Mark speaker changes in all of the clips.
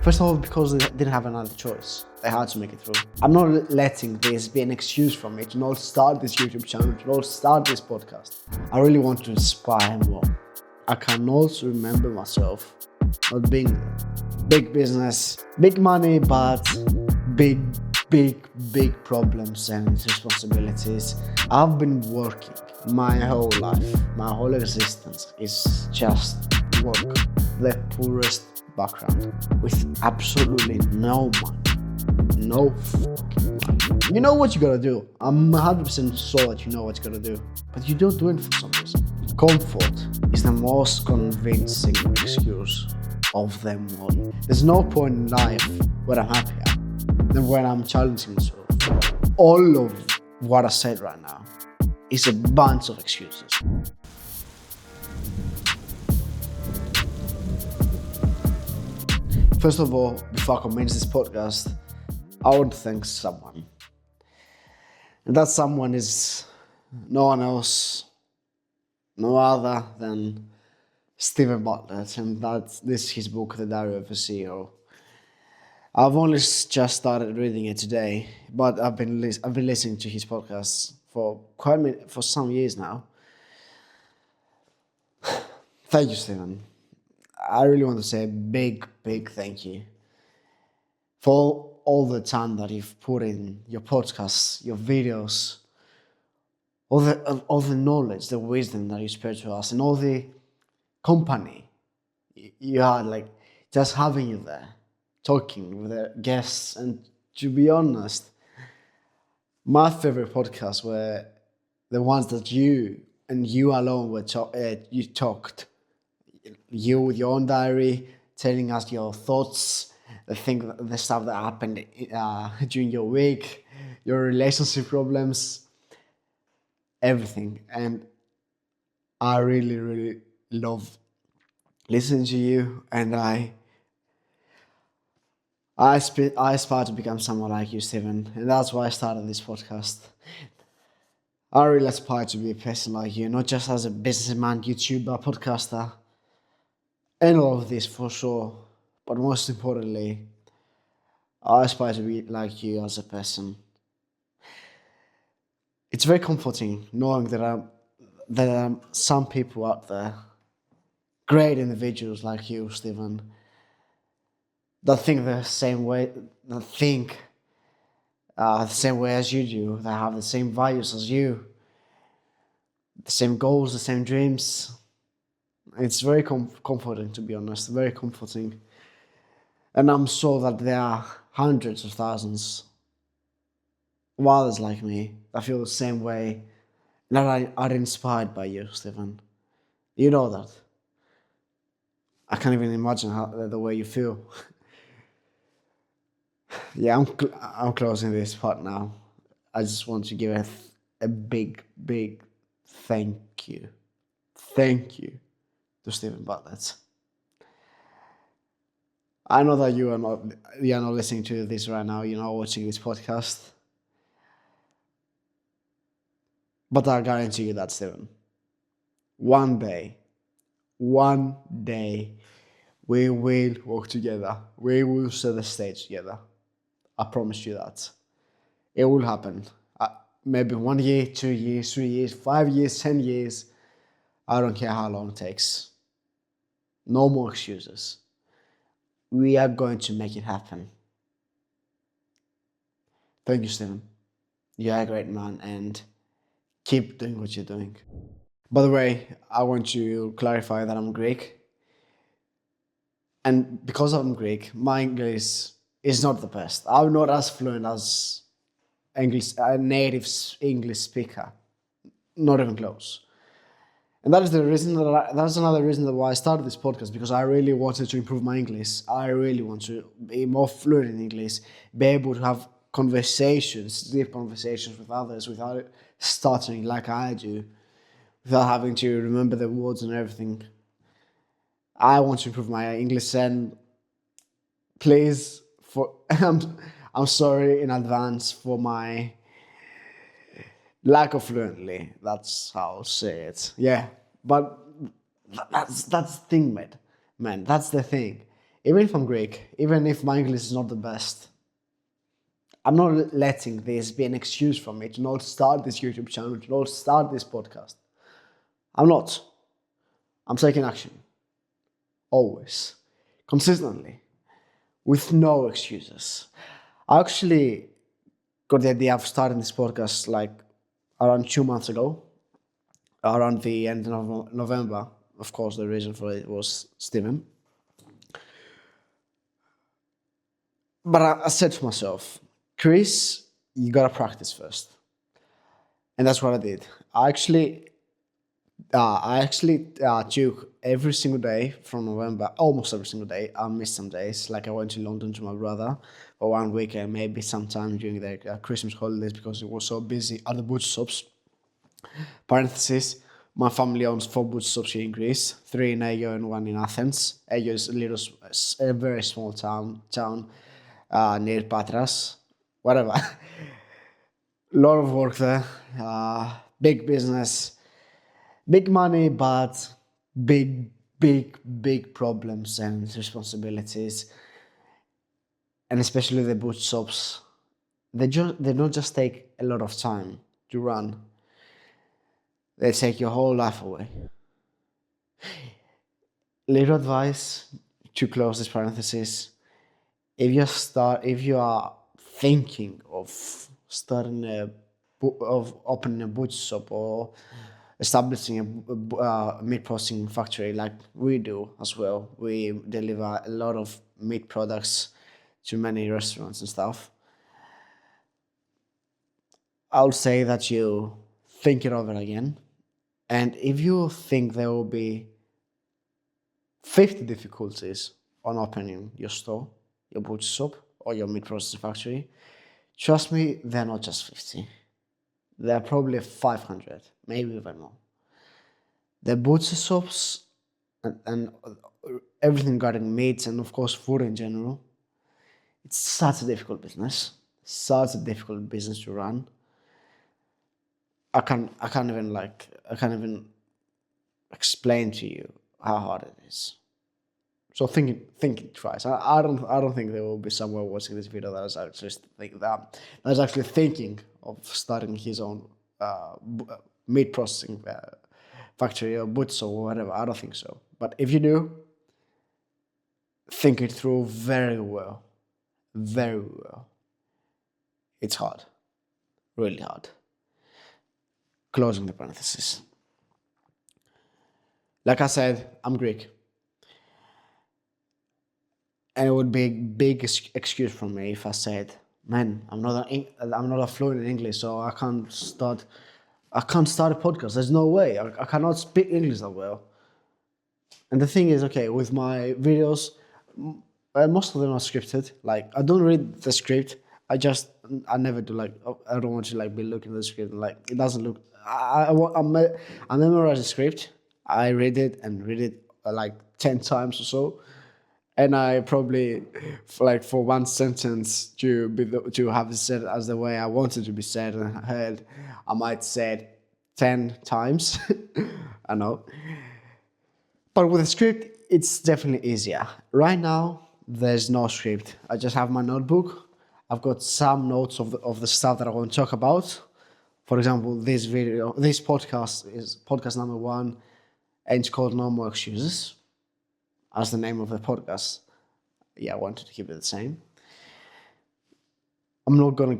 Speaker 1: First of all, because they didn't have another choice. They had to make it through. I'm not letting this be an excuse for me to not start this YouTube channel, to not start this podcast. I really want to inspire more. I can also remember myself not being big business, big money, but big problems and responsibilities. I've been working my whole life, my whole existence is just work. The poorest background with absolutely no money. No fucking money. You know what you gotta do. I'm 100% sure that you know what you gotta do, but you don't do it for some reason. Comfort is the most convincing excuse of them all. There's no point in life where I'm happier than when I'm challenging myself. All of what I said right now is a bunch of excuses. First of all, before I commence this podcast, I want to thank someone. And that someone is no one else, no other than Stephen Bartlett, and this is his book, The Diary of a CEO. I've only just started reading it today, but I've been listening to his podcasts for some years now. Thank you, Stephen. I really want to say a big thank you for all the time that you've put in your podcasts, your videos, all the knowledge, the wisdom that you spread to us, and all the company you had, like just having you there, talking with the guests. And to be honest, my favorite podcasts were the ones that you alone were you talked. You with your own diary, telling us your thoughts, the stuff that happened during your week, your relationship problems, everything. And I really love listening to you, and I aspire to become someone like you, Stephen, and that's why I started this podcast. I really aspire to be a person like you, not just as a businessman, YouTuber, podcaster, and all of this for sure, but most importantly, I aspire to be like you as a person. It's very comforting knowing that there are some people out there, great individuals like you, Stephen, that think the same way as you do, that have the same values as you, the same goals, the same dreams. It's very comforting, to be honest, very comforting. And I'm sure that there are hundreds of thousands of others like me that feel the same way, and that are inspired by you, Stephen. You know that. I can't even imagine the way you feel. Yeah, I'm closing this part now. I just want to give a big thank you. Thank you to Stephen Bartlett. I know that you are not listening to this right now, you're not watching this podcast. But I guarantee you that, Stephen, one day, we will work together. We will set the stage together. I promise you that. It will happen. Maybe 1 year, 2 years, 3 years, 5 years, 10 years. I don't care how long it takes. No more excuses. We are going to make it happen. Thank you, Stephen. You're a great man, and keep doing what you're doing. By the way, I want to clarify that I'm Greek. And because I'm Greek, my English is not the best. I'm not as fluent as a native English speaker. Not even close. And that's another reason why I started this podcast, because I really wanted to improve my English. I really want to be more fluent in English, be able to have deep conversations with others without stuttering like I do, without having to remember the words and everything. I want to improve my English, and please, I'm sorry in advance for my lack of fluently. That's how I'll say it. Yeah, but that's the thing, man. That's the thing. Even if I'm Greek, even if my English is not the best, I'm not letting this be an excuse for me to not start this YouTube channel, to not start this podcast. I'm not. I'm taking action. Always. Consistently. With no excuses. I actually got the idea of starting this podcast like around 2 months ago, around the end of November. Of course, the reason for it was Steven. But I said to myself, Chris, you gotta practice first. And that's what I did. I actually took every single day from November, almost every single day. I missed some days, like I went to London to my brother for 1 week and maybe sometime during the Christmas holidays because it was so busy at the butcher shops. Parenthesis, my family owns 4 butcher shops here in Greece, 3 in Aio and 1 in Athens. Aio is a very small town near Patras, whatever. Lot of work there, big business, big money, but big problems and responsibilities. And especially the boot shops, they don't just take a lot of time to run. They take your whole life away. Little advice to close this parenthesis: if you are thinking of opening a butcher shop or establishing a meat processing factory like we do as well. We deliver a lot of meat products to many restaurants and stuff. I'll say that you think it over again. And if you think there will be 50 difficulties on opening your store, your butcher shop, or your meat processing factory, trust me, they're not just 50. They're probably 500, maybe even more. The butcher shops and everything regarding meats and of course food in general, it's such a difficult business. Such a difficult business to run. I can't even explain to you how hard it is. So think it twice. I don't think there will be someone watching this video that is actually thinking of starting his own meat processing factory or butcher or whatever. I don't think so. But if you do, think it through very well. Very well. It's hard. Really hard. Closing the parenthesis. Like I said, I'm Greek. And it would be a big excuse from me if I said, man, I'm not a fluent in English, so I can't start a podcast. There's no way. I cannot speak English that well. And the thing is, okay, with my videos, most of them are scripted. Like, I don't read the script. I never do, like, I don't want to, like, be looking at the script. Like, it doesn't look, I memorize the script. I read it like 10 times or so. And I probably, for one sentence to have it said as the way I wanted to be said and heard, I might say it 10 times. I know. But with a script, it's definitely easier. Right now, there's no script. I just have my notebook. I've got some notes of the stuff that I want to talk about. For example, this podcast is podcast number 1, and it's called No More Excuses. As the name of the podcast. Yeah, I wanted to keep it the same. I'm not gonna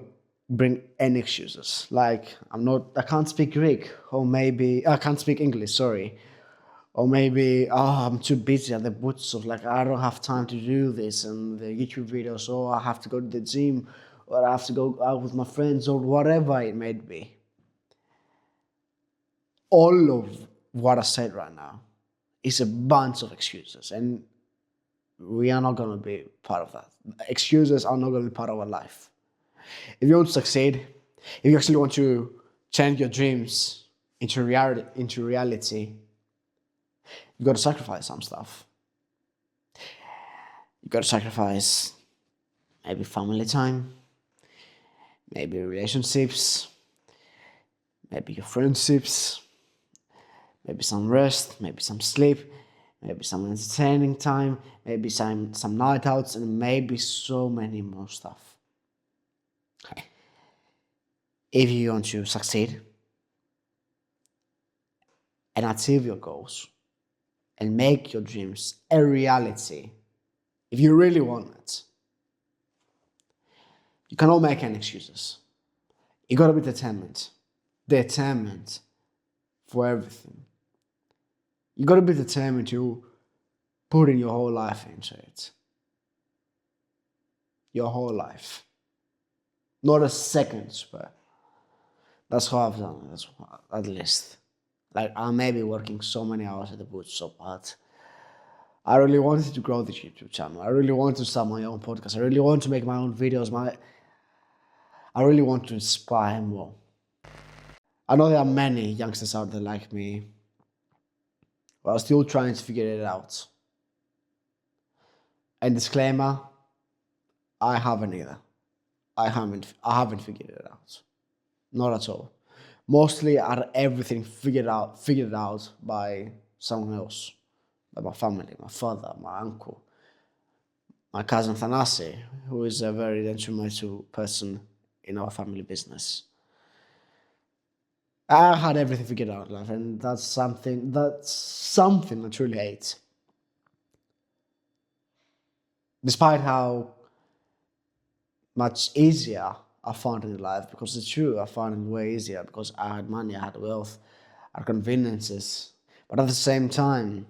Speaker 1: bring any excuses. Like, I can't speak Greek, or maybe I can't speak English, sorry. Or maybe, I'm too busy at the butcher shop, like I don't have time to do this, and the YouTube videos, or I have to go to the gym, or I have to go out with my friends, or whatever it may be. All of what I said right now is a bunch of excuses, and we are not going to be part of that. Excuses are not going to be part of our life. If you want to succeed, if you actually want to change your dreams into reality, you got to sacrifice some stuff. You got to sacrifice maybe family time, maybe relationships, maybe your friendships, maybe some rest, maybe some sleep, maybe some entertaining time, maybe some night outs, and maybe so many more stuff. If you want to succeed and achieve your goals and make your dreams a reality, if you really want it, you cannot make any excuses. You gotta be determined for everything. You gotta be determined to put in your whole life into it. Your whole life. Not a second spare. That's how I've done it, at least. Like, I may be working so many hours at the bootshop, but I really wanted to grow this YouTube channel. I really want to start my own podcast. I really want to make my own videos. I really want to inspire more. I know there are many youngsters out there like me who are still trying to figure it out. And disclaimer, I haven't either. I haven't figured it out. Not at all. Mostly I had everything figured out by someone else. By my family, my father, my uncle, my cousin Thanasi, who is a very instrumental person in our family business. I had everything figured out in life, and that's something I truly hate. Despite how much easier I found it in life, because it's true, I found it way easier because I had money, I had wealth, I had conveniences. But at the same time,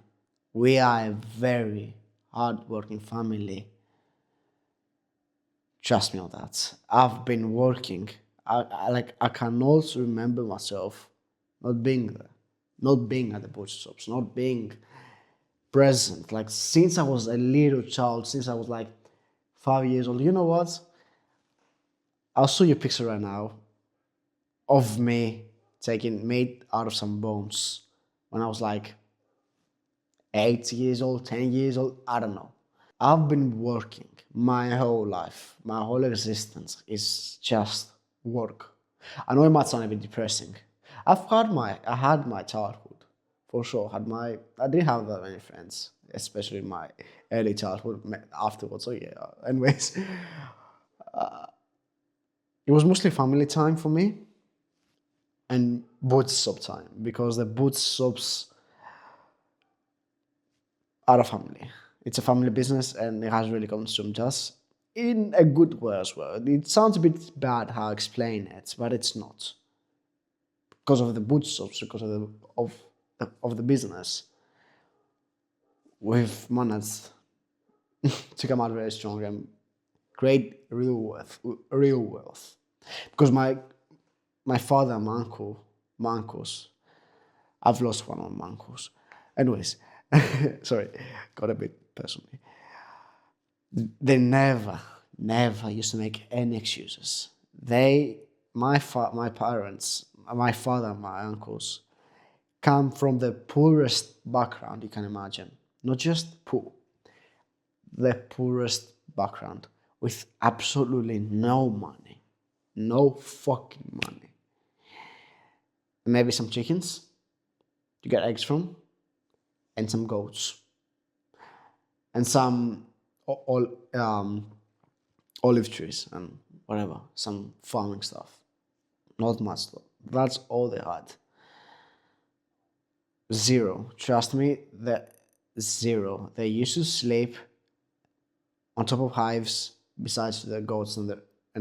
Speaker 1: we are a very hard-working family. Trust me on that. I've been working. I cannot remember myself not being there, not being at the butcher shops, not being present. Like, since I was a little child, since I was like 5 years old. You know what? I'll show you a picture right now of me taking meat out of some bones when I was like 8 years old, 10 years old, I don't know. I've been working my whole life. My whole existence is just work. I know it might sound a bit depressing. I had my childhood, for sure. I didn't have that many friends, especially in my early childhood. Afterwards, so yeah. Anyways, it was mostly family time for me and bootshop time, because the bootshops are a family. It's a family business, and it has really consumed us in a good way as well. It sounds a bit bad how I explain it, but it's not. Because of the bootshops, because of the business, we've managed to come out very strong and create real wealth. Because my father and my uncles, I've lost one of my uncles. Anyways, sorry, got a bit personally. They never used to make any excuses. My parents, my father and my uncles come from the poorest background you can imagine. Not just poor, the poorest background, with absolutely no money. No fucking money. Maybe some chickens to get eggs from, and some goats, and some olive trees and whatever, some farming stuff. Not much though. That's all they had. Zero. Trust me, zero. They used to sleep on top of hives besides the goats and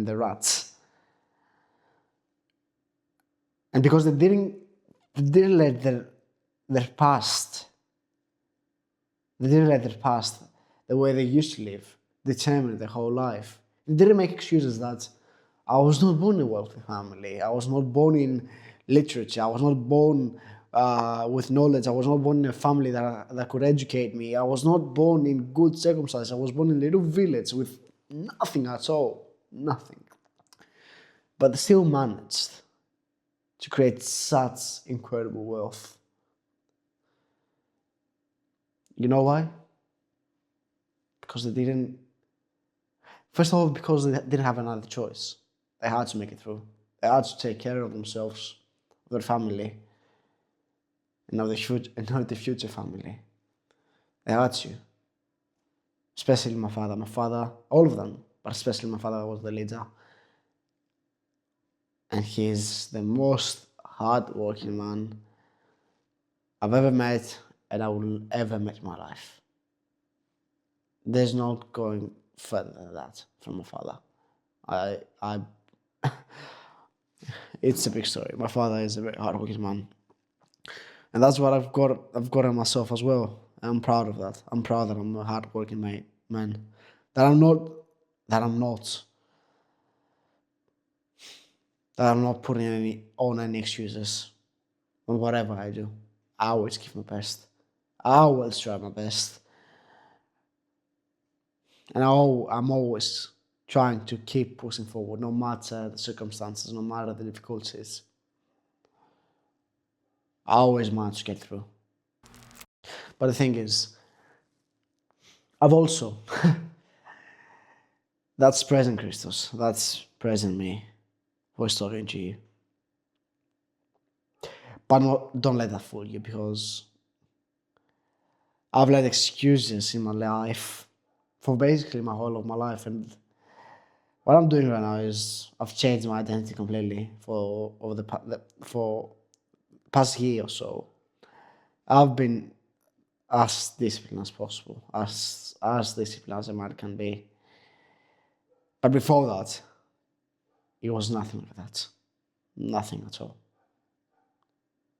Speaker 1: the rats. And because they didn't let their past, the way they used to live, determine their whole life. They didn't make excuses that I was not born in a wealthy family. I was not born in literature. I was not born with knowledge. I was not born in a family that could educate me. I was not born in good circumstances. I was born in a little village with nothing at all. Nothing. But they still managed to create such incredible wealth. You know why? Because they didn't. First of all, because they didn't have another choice. They had to make it through. They had to take care of themselves, their family, and of the future family. They hurt you. Especially my father. My father, all of them, but especially my father was the leader. And he's the most hard-working man I've ever met and I will ever meet in my life. There's not going further than that from my father. I it's a big story. My father is a very hardworking man. And that's what I've got in myself as well. I'm proud of that. I'm proud that I'm a hardworking man. That I'm not that I'm not that I'm not putting any excuses on whatever I do. I always give my best. I always try my best. And I'm always trying to keep pushing forward, no matter the circumstances, no matter the difficulties. I always manage to get through. But the thing is, I've also, that's present Christos, that's present me who's talking to you. But don't let that fool you, because I've let excuses in my life for basically my whole of my life. And what I'm doing right now is I've changed my identity completely for past year or so. I've been as disciplined as possible, as disciplined as a man can be. But before that, it was nothing like that. Nothing at all.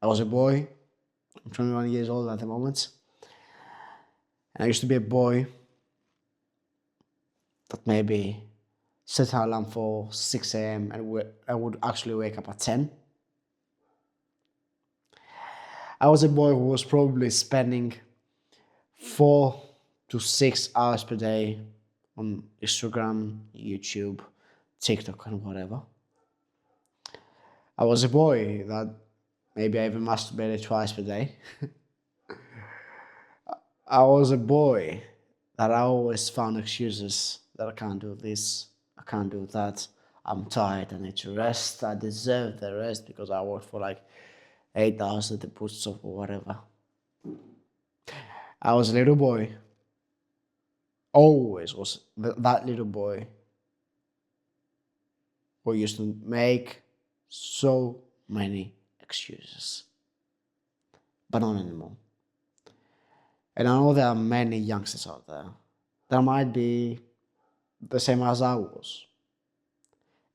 Speaker 1: I was a boy. I'm 21 years old at the moment. And I used to be a boy that maybe set an alarm for 6 a.m. and I would actually wake up at 10. I was a boy who was probably spending 4 to 6 hours per day on Instagram, YouTube, TikTok, and whatever. I was a boy that maybe I even masturbated twice per day. I was a boy that I always found excuses that I can't do this, I can't do that, I'm tired, I need to rest, I deserve the rest because I worked for like 8 hours at the bus stop or whatever. I was a little boy, always was that little boy who used to make so many excuses, but not anymore. And I know there are many youngsters out there that might be the same as I was.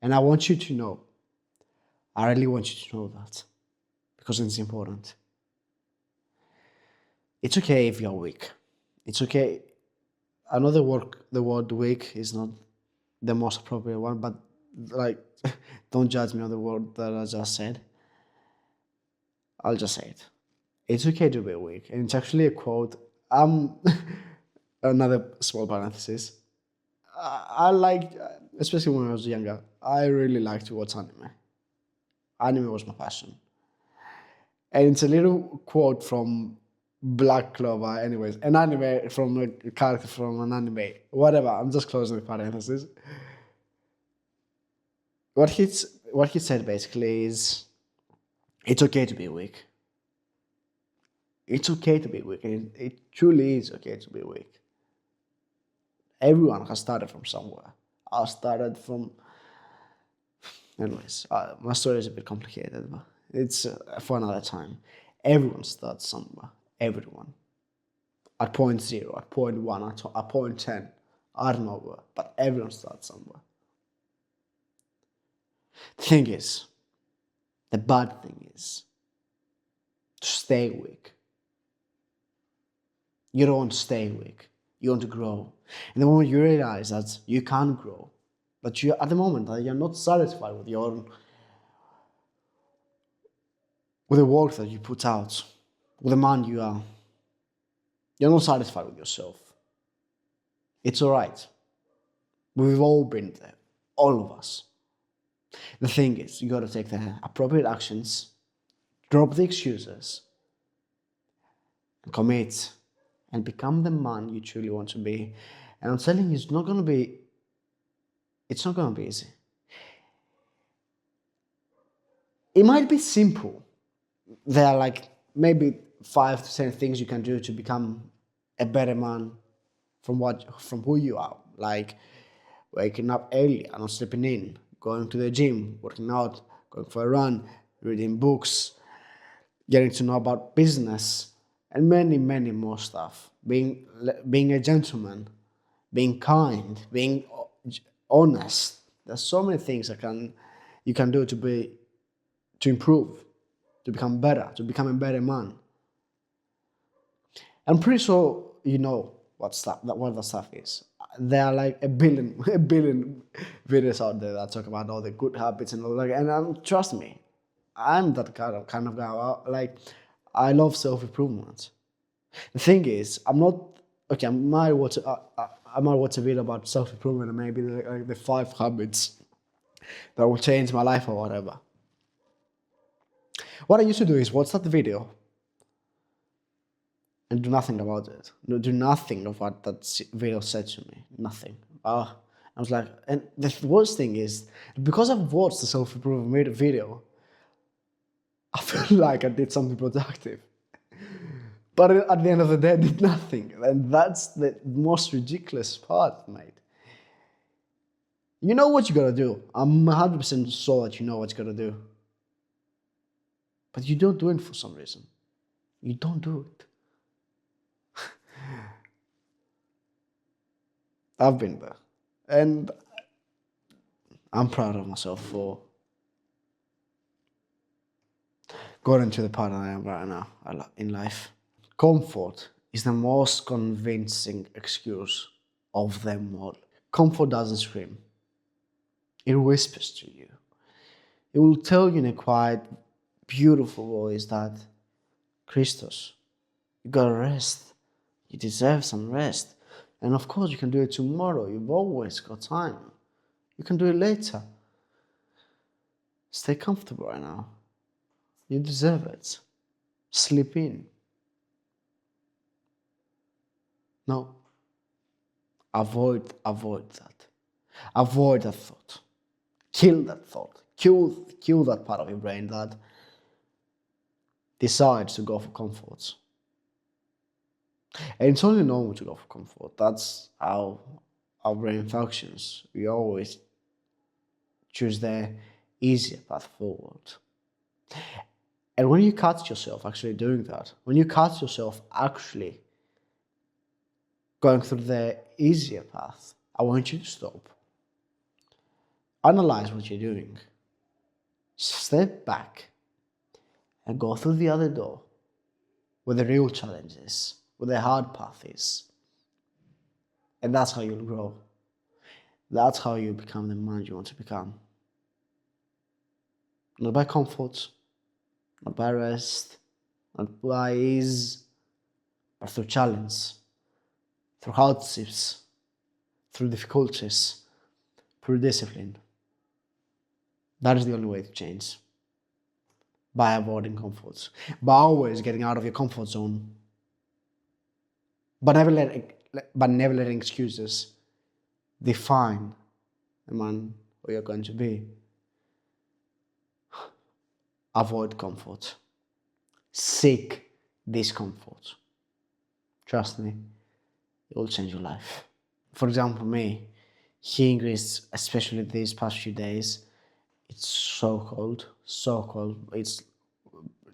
Speaker 1: And I want you to know, I really want you to know that, because it's important. It's okay if you're weak. It's okay. I know the word weak is not the most appropriate one, but like, don't judge me on the word that I just said. I'll just say it. It's okay to be weak. And it's actually a quote. Another small parenthesis. I like, especially when I was younger, I really liked to watch anime. Anime was my passion. And it's a little quote from Black Clover, anyways, an anime from a character from an anime, whatever. I'm just closing the parenthesis. What he said basically is, it's okay to be weak. It's okay to be weak, and it truly is okay to be weak. Everyone has started from somewhere. I started from. Anyways, my story is a bit complicated, but it's for another time. Everyone starts somewhere. Everyone. At point zero, at point one, at point 10. I don't know where, but everyone starts somewhere. The thing is, the bad thing is to stay weak. You don't want to stay weak. You want to grow. And the moment you realize that you can't grow, that you at the moment that you're not satisfied with the work that you put out, with the man you are, you're not satisfied with yourself. It's alright. We've all been there. All of us. The thing is, you gotta take the appropriate actions, drop the excuses, and commit, and become the man you truly want to be. And I'm telling you, it's not gonna be easy. It might be simple. There are like maybe 5 to 10 things you can do to become a better man from who you are. Like waking up early and not sleeping in, going to the gym, working out, going for a run, reading books, getting to know about business, and many, many more stuff. Being a gentleman, being kind, being honest. There's so many things you can do to improve, to become better, to become a better man. I'm pretty sure you know what that stuff is. There are like a billion a billion videos out there that talk about all the good habits and all that. And trust me, I'm that kind of guy. Like I love self improvement. The thing is, I'm not okay. I might watch a video about self improvement and maybe like the 5 habits that will change my life or whatever. What I used to do is watch that video and do nothing about it. Do nothing of what that video said to me. Nothing. I was like, and the worst thing is, because I've watched the self-improvement video, I feel like I did something productive. But at the end of the day, I did nothing. And that's the most ridiculous part, mate. You know what you gotta do. I'm 100% sure that you know what you gotta do. But you don't do it for some reason. You don't do it. I've been there. And I'm proud of myself for going to the part I am right now in life. Comfort is the most convincing excuse of them all. Comfort doesn't scream. It whispers to you. It will tell you in a quiet, beautiful voice that, Christos, you gotta rest. You deserve some rest. And of course, you can do it tomorrow. You've always got time. You can do it later. Stay comfortable right now. You deserve it. Sleep in. No. Avoid that. Avoid that thought. Kill that thought. Kill that part of your brain that decides to go for comfort. And it's only normal to go for comfort. That's how our brain functions. We always choose the easier path forward. And when you catch yourself actually doing that, when you catch yourself actually going through the easier path, I want you to stop. Analyze what you're doing. Step back and go through the other door where the real challenge is, where the hard path is. And that's how you'll grow. That's how you become the man you want to become. Not by comfort, not by rest, not by ease, but through challenge, through hardships, through difficulties, through discipline. That is the only way to change. By avoiding comforts, by always getting out of your comfort zone, but never letting excuses define the man who you're going to be. Avoid comfort. Seek discomfort. Trust me, it will change your life. For example, me, here in Greece, especially these past few days, it's so cold. It's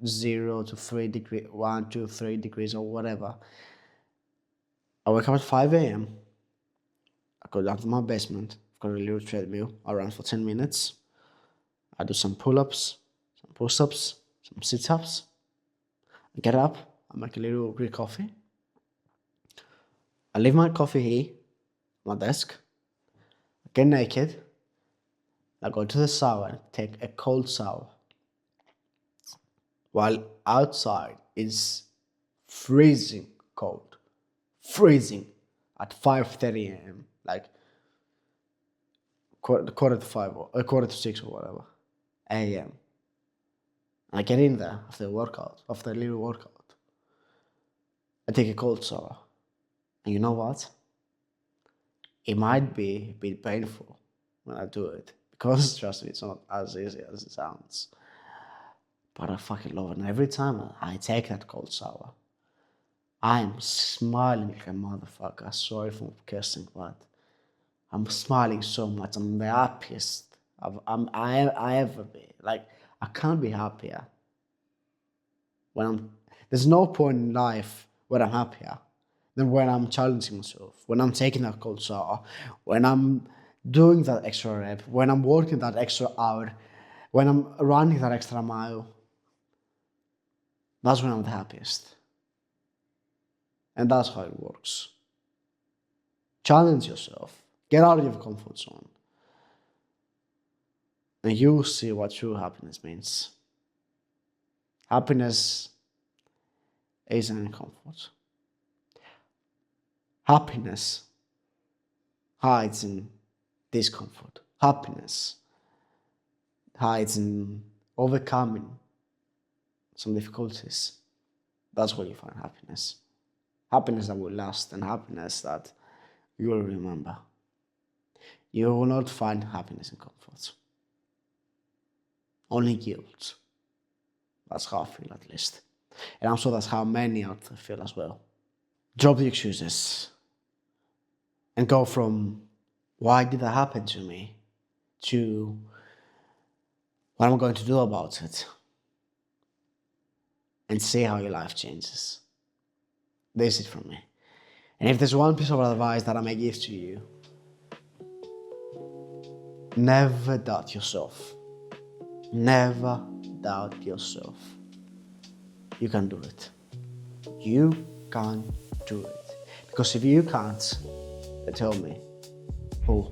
Speaker 1: 0 to 3 degrees, 1 to 3 degrees or whatever. I wake up at 5 a.m. I go down to my basement. I've got a little treadmill. I run for 10 minutes. I do some pull-ups, some push-ups, some sit-ups. I get up. I make a little Greek coffee. I leave my coffee here, on my desk. I get naked. I go to the shower and take a cold shower. While outside is freezing cold. Freezing at 5:30 a.m. Like quarter to 5 or quarter to 6 or whatever a.m. And I get in there after a little workout. I take a cold shower. And you know what? It might be a bit painful when I do it. Because, trust me, it's not as easy as it sounds. But I fucking love it. And every time I take that cold shower, I'm smiling like a motherfucker. Sorry for cursing, but I'm smiling so much. I'm the happiest I ever be. Like, I can't be happier. There's no point in life where I'm happier than when I'm challenging myself, when I'm taking that cold shower, when I'm doing that extra rep, when I'm working that extra hour, when I'm running that extra mile. That's when I'm the happiest. And that's how it works. Challenge yourself. Get out of your comfort zone. And you'll see what true happiness means. Happiness isn't in comfort. Happiness hides in discomfort. Happiness hides in overcoming some difficulties. That's where you find happiness. Happiness that will last and happiness that you will remember. You will not find happiness in comfort. Only guilt. That's how I feel, at least. And I'm sure that's how many out there feel as well. Drop the excuses and go from why did that happen to me to what am I going to do about it, and see how your life changes. This is it from me. And if there's one piece of advice that I may give to you, never doubt yourself. Never doubt yourself. You can do it. You can do it. Because if you can't, then tell me, who?